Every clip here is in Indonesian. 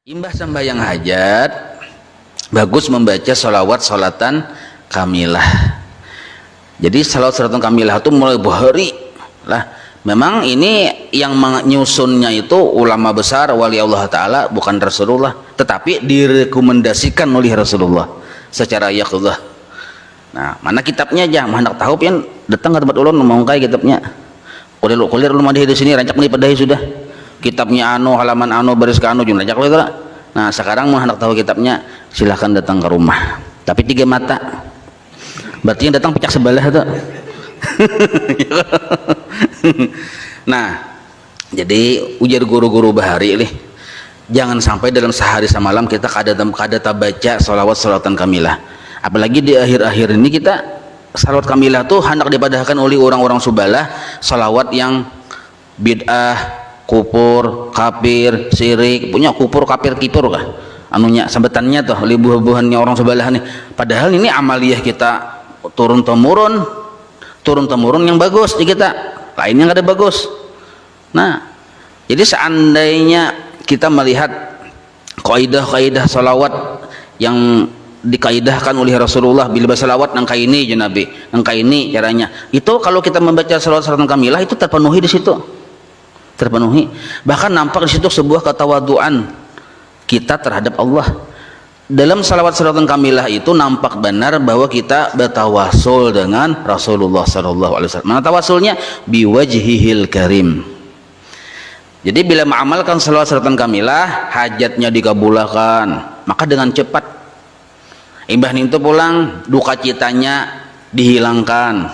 Imbah sembahyang hajat bagus membaca sholatan kamilah. Jadi sholatan kamilah itu mulai bahari lah. Memang ini yang menyusunnya itu ulama besar wali Allah Ta'ala, bukan Rasulullah, tetapi direkomendasikan oleh Rasulullah secara yaqظah. Nah, mana kitabnya aja, mah hendak tahu pian datang ke tempat ulun mau kayak kitabnya. Kulir ulun mah di sini rancak nih padahi sudah. Kitabnya anu halaman anu baris ke anu jumlah rancak lah. Nah, sekarang mau hendak tahu kitabnya, silahkan datang ke rumah. Tapi 3 mata. Berarti yang datang pecah sebelah tuh. Nah, jadi ujar guru-guru bahari nih, jangan sampai dalam sehari semalam kita kada baca sholatan kamilah. Apalagi di akhir-akhir ini kita sholawat kamilah tuh hendak dipadahkan oleh orang-orang subalah, sholawat yang bid'ah, kupur, kafir, syirik, punya kupur, kafir, kipur kah? Anunya sambetannya tuh libuh-buhannya orang subalah nih. Padahal ini amaliyah kita turun temurun yang bagus di kita, lainnya nggak ada bagus. Nah, jadi seandainya kita melihat kaidah-kaidah salawat yang dikaidahkan oleh Rasulullah, bila salawat nang kaini ya Nabi, nang kaini caranya, itu kalau kita membaca salawat kamilah itu terpenuhi di situ, terpenuhi. Bahkan nampak di situ sebuah ketawaduan kita terhadap Allah. Dalam salawat kamilah itu nampak benar bahwa kita bertawasul dengan Rasulullah SAW. Mana tawasulnya? Biwajhihil karim. Jadi bila mengamalkan salawat kamilah, hajatnya dikabulkan, maka dengan cepat imbah itu pulang, duka citanya dihilangkan,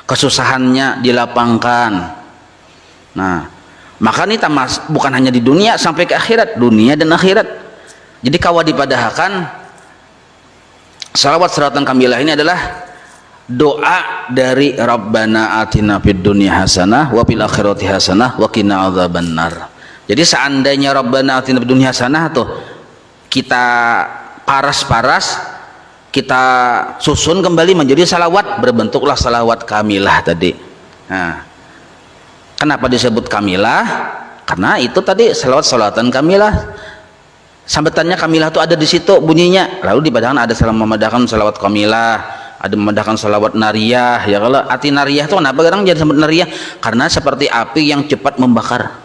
kesusahannya dilapangkan. Nah, maka ini tamas bukan hanya di dunia, sampai ke akhirat, dunia dan akhirat. Jadi kawa dipadahkan salawat kamilah ini adalah doa dari Rabbana atina fid dunya hasanah wa fil akhirati hasanah wa qina adzabannar. Jadi seandainya Rabbana atina fid dunya hasanah tuh kita paras-paras, kita susun kembali menjadi salawat, berbentuklah salawat kamilah tadi. Nah, kenapa disebut kamilah? Karena itu tadi salawatan kamilah. Sambetannya kamilah itu ada di situ bunyinya. Lalu dipadahkan ada memandahkan salawat kamilah, ada memandahkan salawat nariyah. Ya kalau arti nariyah itu kenapa kadang jadi sambut nariyah? Karena seperti api yang cepat membakar.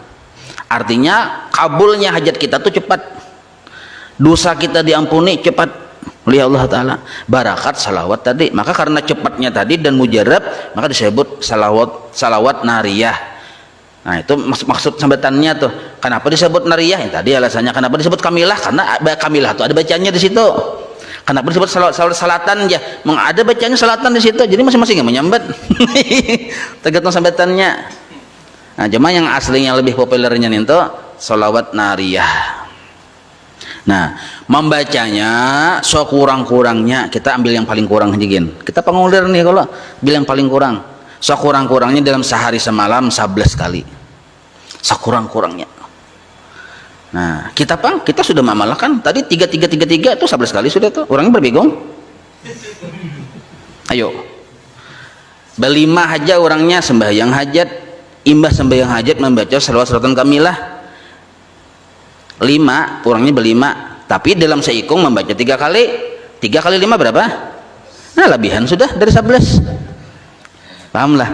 Artinya kabulnya hajat kita tuh cepat. Dosa kita diampuni cepat oleh Allah Ta'ala. Barakat salawat tadi. Maka karena cepatnya tadi dan mujarab, maka disebut salawat nariyah. Nah, itu maksud sambetannya tuh. Kenapa disebut nariyah? Yang tadi alasannya. Kenapa disebut kamilah? Karena kamilah tuh ada bacanya di situ. Kenapa disebut salatan ya? Ada bacanya salatan di situ. Jadi masing-masing yang menyambat. Tergantung sambetannya. Nah, cuma yang aslinya lebih populernya itu salawat nariyah. Nah, membacanya sekurang-kurangnya kita ambil yang paling kurang aja, kita pengulir nih kalau bilang paling kurang. Sekurang-kurangnya dalam sehari semalam 11 kali. Sekurang-kurangnya. Nah, kita sudah mengamalkan tadi 3333 itu 11 kali sudah tuh. Orangnya berbegong. Ayo. Berlima aja orangnya sembahyang hajat, imbah sembahyang hajat membaca salawat kamilah. 5, orangnya berlima, tapi dalam seikung membaca 3 kali. 3 kali 5 berapa? Nah, lebihan sudah dari 11. Pahamlah.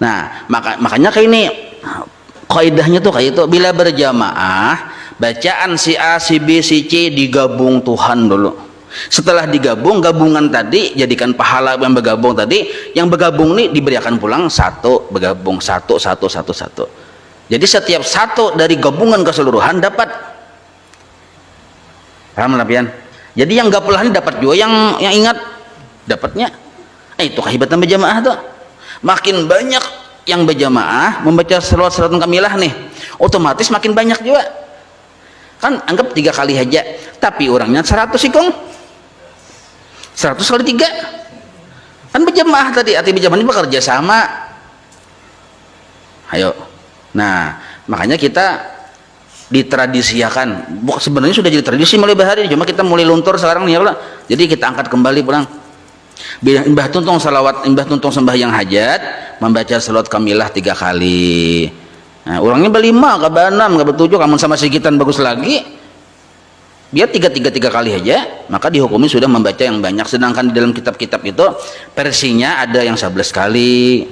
Nah, makanya kayak ini kaidahnya tuh kayak itu, bila berjamaah bacaan si A, si B, si C digabung Tuhan dulu. Setelah digabung, gabungan tadi jadikan pahala yang bergabung tadi, yang bergabung ini diberikan pulang satu, bergabung satu. Jadi setiap satu dari gabungan keseluruhan dapat. Paham lah pian? Jadi yang gapelah ini dapat juga, yang ingat dapatnya. Itu kehebatan berjamaah tuh. Makin banyak yang berjamaah membaca salawat kamilah nih, otomatis makin banyak juga. Kan anggap 3 kali aja, tapi orangnya 100 ikung. 100 kali 3. Kan berjamaah tadi, arti berjamaah ini bekerja sama. Ayo. Nah, makanya kita ditradisiakan. Sebenarnya sudah jadi tradisi mulai bahari, cuma kita mulai luntur sekarang nih ya Allah. Jadi kita angkat kembali pulang. Imbah tuntung sembahyang hajat membaca salawat kamilah 3 kali. Nah, orangnya berlima, ke 6, ke 7, kamu sama sikitan bagus lagi. biar tiga kali aja, maka dihukumi sudah membaca yang banyak. Sedangkan di dalam kitab-kitab itu versinya ada yang 11 kali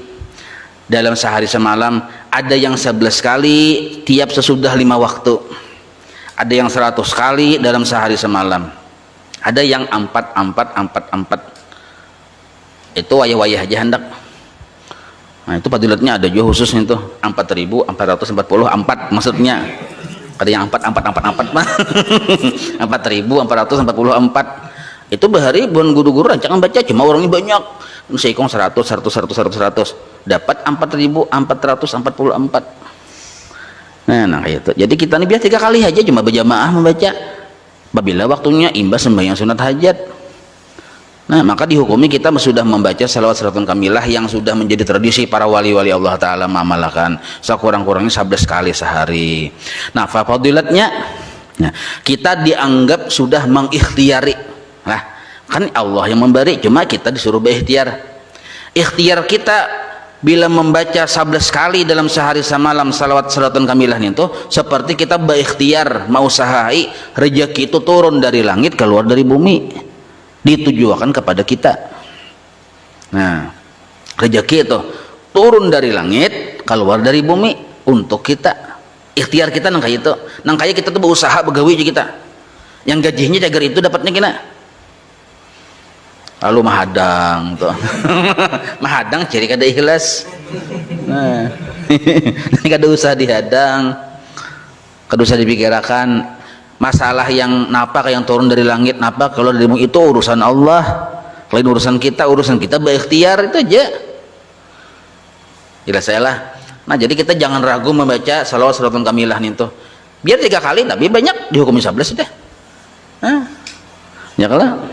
dalam sehari semalam, ada yang 11 kali tiap sesudah 5 waktu, ada yang 100 kali dalam sehari semalam, ada yang 4 itu wayah-wayah aja hendak. Nah itu fadilatnya ada juga khususnya itu 4.444 maksudnya. Ada yang 4 mah 4.444 itu bahari bukan guru-guru rancangan baca, cuma orangnya banyak, seikong 100 dapat 4.444. Nah kayak itu. Jadi kita nih biasa 3 kali aja cuma berjamaah membaca apabila waktunya imbas sembahyang sunat hajat. Nah maka dihukumi kita sudah membaca salawat salatun kamilah yang sudah menjadi tradisi para wali-wali Allah Ta'ala mengamalkan sekurang-kurangnya 11 kali sehari. Nah fadilatnya, nah, kita dianggap sudah mengikhtiari. Nah kan Allah yang memberi, cuma kita disuruh berikhtiar. Ikhtiar kita bila membaca 11 kali dalam sehari semalam salawat salatun kamilah itu seperti kita berikhtiar mau usahai rezeki itu turun dari langit keluar dari bumi, ditujukan kepada kita. Nah rezeki itu turun dari langit keluar dari bumi untuk kita. Ikhtiar kita nang kayak itu, nang kayak kita tuh berusaha begawi aja kita, yang gajinya cager itu dapatnya kena lalu mahadang tuh mahadang ciri kada ikhlas. Nah kada usah dihadang, kada usah dipikirkan masalah yang napa yang turun dari langit, napa kalau dari bumi, itu urusan Allah, lain urusan kita berikhtiar itu aja. Jelas saya lah. Nah jadi kita jangan ragu membaca salawat salatun kamilah itu, biar 3 kali tapi banyak dihukumi 11 deh. Nah ya kalau